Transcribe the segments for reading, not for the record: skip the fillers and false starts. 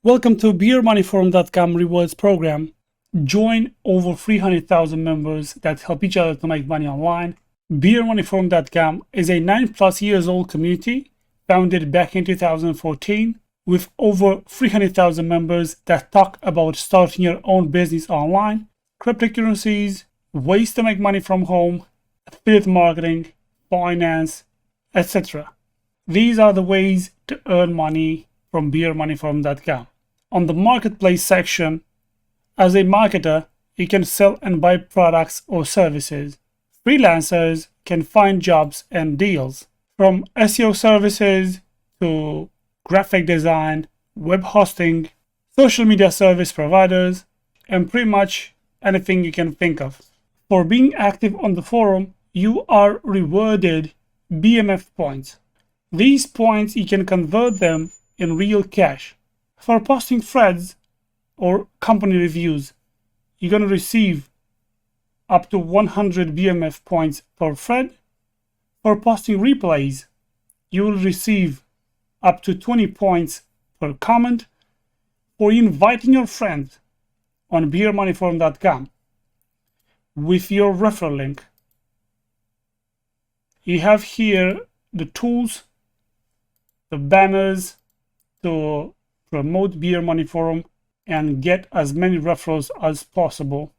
Welcome to beermoneyforum.com rewards program. Join over 300,000 members that help each other to make money online. Beermoneyforum.com is a 9+ years old community founded back in 2014 with over 300,000 members that talk about starting your own business online, cryptocurrencies, ways to make money from home, affiliate marketing, finance, etc. These are the ways to earn money from beermoneyforum.com. On the marketplace section, as a marketer, you can sell and buy products or services. Freelancers can find jobs and deals, from SEO services to graphic design, web hosting, social media service providers, and pretty much anything you can think of. For being active on the forum, you are rewarded BMF points. These points, you can convert them in real cash. For posting threads or company reviews, you're going to receive up to 100 BMF points per thread. For posting replays, you will receive up to 20 points per comment. For inviting your friends on beermoneyforum.com with your referral link, you have here the tools, the banners to promote Beer Money Forum and get as many referrals as possible.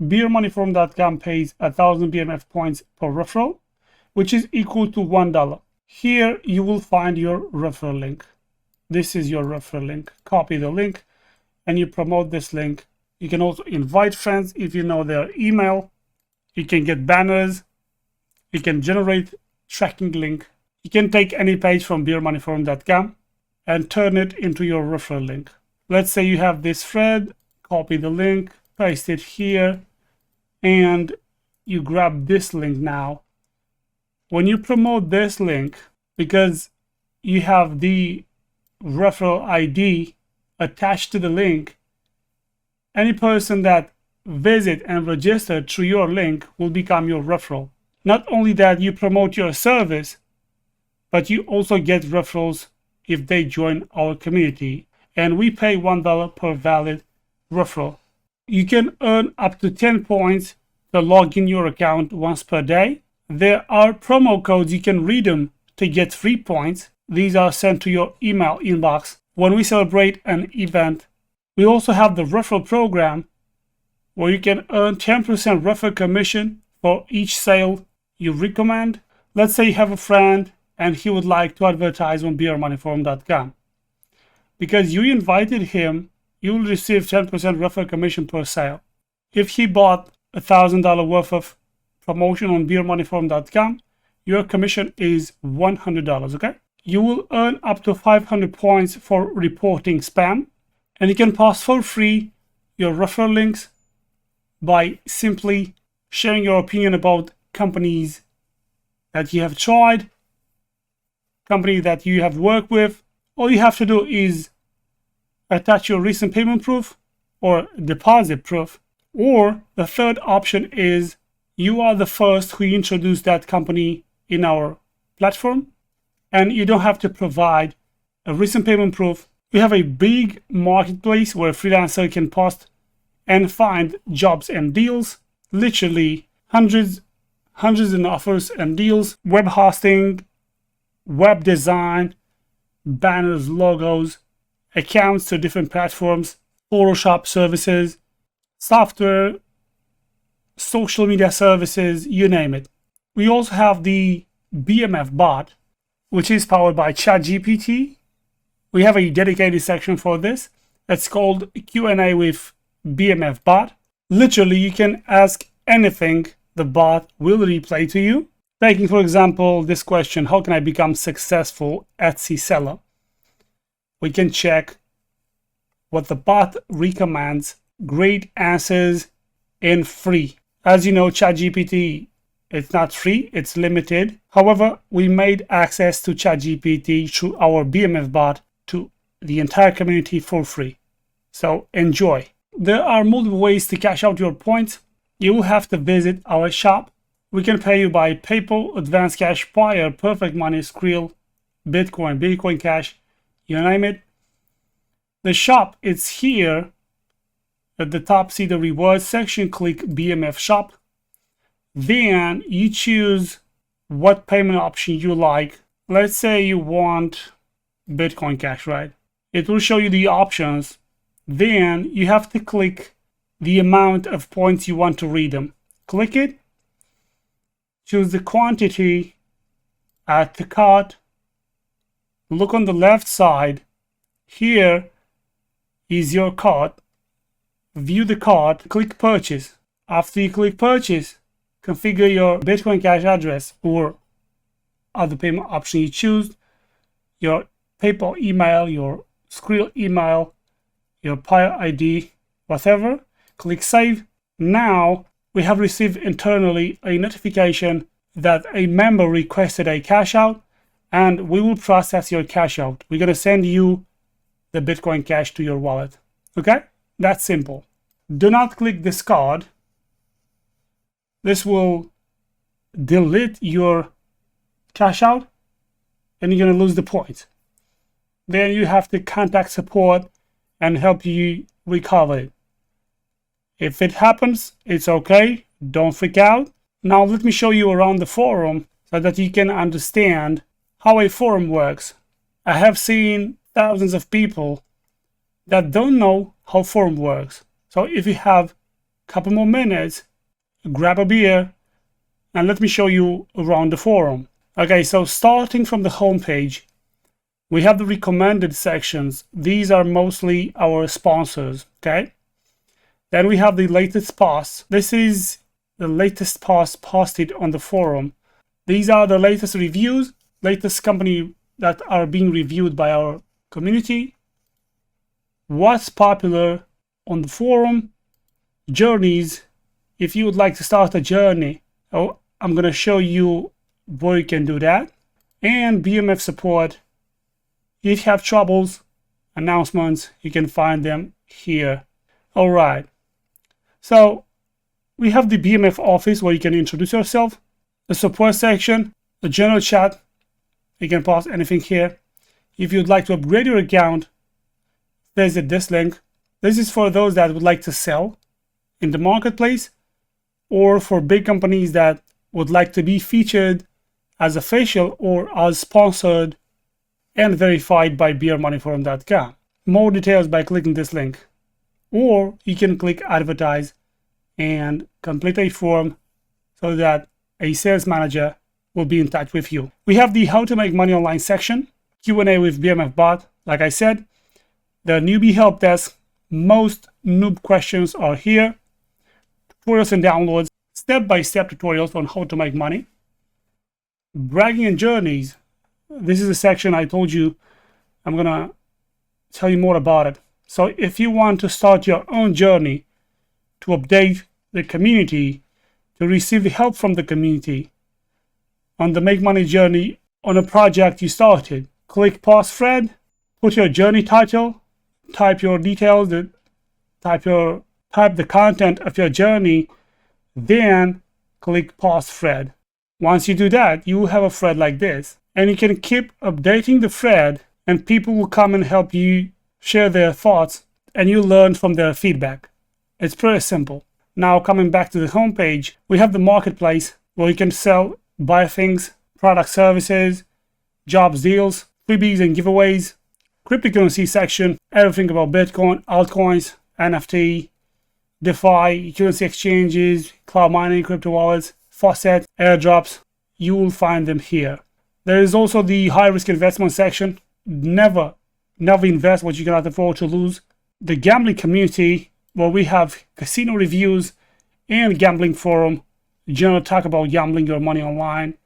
Beermoneyforum.com pays 1,000 BMF points per referral, which is equal to $1. Here you will find your referral link. This is your referral link. Copy the link and you promote this link. You can also invite friends if you know their email. You can get banners. You can generate tracking link. You can take any page from beermoneyforum.com and turn it into your referral link. Let's say you have this thread, copy the link, paste it here, and you grab this link now. When you promote this link, because you have the referral ID attached to the link, any person that visit and register through your link will become your referral. Not only that, you promote your service, but you also get referrals if they join our community, and we pay $1 per valid referral. You can earn up to 10 points to log in your account once per day. There are promo codes, you can read them to get 3 points. These are sent to your email inbox when we celebrate an event. We also have the referral program where you can earn 10% referral commission for each sale you recommend. Let's say you have a friend and he would like to advertise on beermoneyforum.com. Because you invited him, you will receive 10% referral commission per sale. If he bought $1,000 worth of promotion on beermoneyforum.com, your commission is $100, okay? You will earn up to 500 points for reporting spam, and you can post for free your referral links by simply sharing your opinion about companies that you have tried, company that you have worked with. All you have to do is attach your recent payment proof or deposit proof. Or the third option is you are the first who introduced that company in our platform, and you don't have to provide a recent payment proof. We have a big marketplace where freelancer can post and find jobs and deals, literally hundreds in offers and deals, web hosting, web design, banners, logos, accounts to different platforms, Photoshop services, software, social media services, you name it. We also have the BMF Bot, which is powered by ChatGPT. We have a dedicated section for this. It's called Q&A with BMF Bot. Literally, you can ask anything, the bot will replay to you. Taking, for example, this question, how can I become successful Etsy seller? We can check what the bot recommends, great answers, and free. As you know, ChatGPT, it's not free, it's limited. However, we made access to ChatGPT through our BMF bot to the entire community for free. So enjoy. There are multiple ways to cash out your points. You will have to visit our shop. We can pay you by PayPal, Advanced Cash, Payer, Perfect Money, Skrill, Bitcoin, Bitcoin Cash, you name it. The shop is here. At the top, see the rewards section, click BMF shop. Then you choose what payment option you like. Let's say you want Bitcoin Cash, right? It will show you the options. Then you have to click the amount of points you want to redeem. Click it. Choose the quantity. Add to cart. Look on the left side. Here is your cart. View the cart. Click purchase. After you click purchase, configure your Bitcoin Cash address or other payment option you choose, your PayPal email, your Skrill email, your Pi ID, whatever. Click save. Now we have received internally a notification that a member requested a cash out, and we will process your cash out. We're going to send you the Bitcoin Cash to your wallet. Okay? That's simple. Do not click discard. This will delete your cash out and you're going to lose the points. Then you have to contact support and help you recover it. If it happens, it's okay. Don't freak out. Now let me show you around the forum so that you can understand how a forum works. I have seen thousands of people that don't know how forum works. So if you have a couple more minutes, grab a beer and let me show you around the forum. Okay, so starting from the home page, we have the recommended sections. These are mostly our sponsors, okay? Then we have the latest posts. This is the latest posts posted on the forum. These are the latest reviews, latest company that are being reviewed by our community. What's popular on the forum, journeys. If you would like to start a journey, I'm going to show you where you can do that. And BMF support. If you have troubles, announcements, you can find them here. All right. So we have the BMF office where you can introduce yourself, the support section, the general chat. You can post anything here. If you'd like to upgrade your account, visit this link. This is for those that would like to sell in the marketplace or for big companies that would like to be featured as official or as sponsored and verified by beermoneyforum.com. More details by clicking this link. Or you can click advertise and complete a form so that a sales manager will be in touch with you. We have the how to make money online section, Q&A with BMF Bot. Like I said, the newbie help desk, most noob questions are here. Tutorials and downloads, step-by-step tutorials on how to make money. Bragging and journeys. This is a section I told you I'm gonna tell you more about it. So if you want to start your own journey, to update the community, to receive help from the community on the make money journey on a project you started, click pause thread, put your journey title, type your details, type the content of your journey, then click pause thread. Once you do that, you will have a thread like this, and you can keep updating the thread and people will come and help you share their thoughts and you learn from their feedback. It's pretty simple. Now coming back to the home page, we have the marketplace where you can sell, buy things, product, services, jobs, deals, freebies and giveaways, cryptocurrency section, everything about Bitcoin, altcoins, NFT, DeFi, currency exchanges, cloud mining, crypto wallets, faucets, airdrops. You will find them here. There is also the high risk investment section. Never invest what you cannot afford to lose. The gambling community, where we have casino reviews and gambling forum, general talk about gambling your money online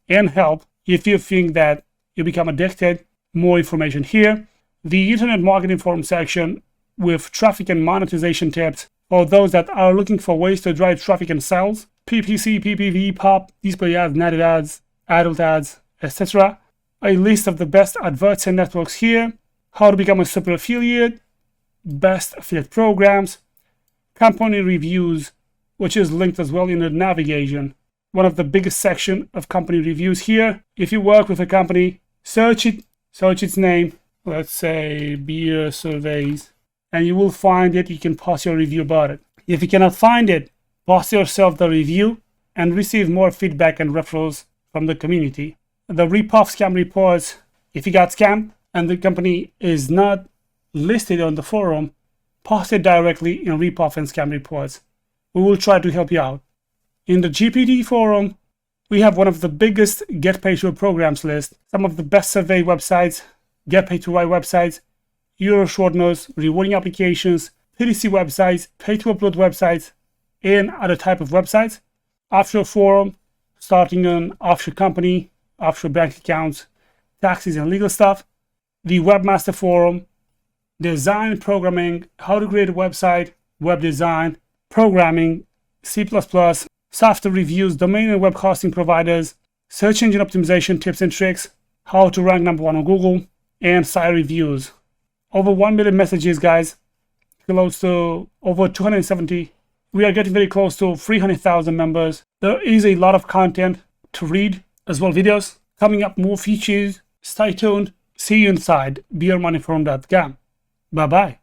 and help if you think that you become addicted. More information here. The internet marketing forum section with traffic and monetization tips for those that are looking for ways to drive traffic and sales. PPC, PPV, POP, display ads, native ads, adult ads, etc. A list of the best adverts and networks here. How to become a super affiliate, best affiliate programs, company reviews, which is linked as well in the navigation. One of the biggest section of company reviews here. If you work with a company, search its name, let's say beer surveys, and you will find it. You can post your review about it. If you cannot find it, post yourself the review and receive more feedback and referrals from the community. The rip-off scam reports, if you got scammed and the company is not listed on the forum, post it directly in rip-off and scam reports. We will try to help you out. In the GPT forum, we have one of the biggest get paid to programs list, some of the best survey websites, get paid to write websites, Euro shorteners, rewarding applications, PDC websites, pay to upload websites, and other type of websites. Offshore forum, starting an offshore company, offshore bank accounts, taxes and legal stuff. The webmaster forum, design, programming, how to create a website, web design, programming, C++, software reviews, domain and web hosting providers, search engine optimization tips and tricks, how to rank #1 on Google, and site reviews. Over 1 million messages, guys. Close to over 270. We are getting very close to 300,000 members. There is a lot of content to read, as well videos. Coming up, more features. Stay tuned. See you inside beermoneyforum.com. Bye-bye.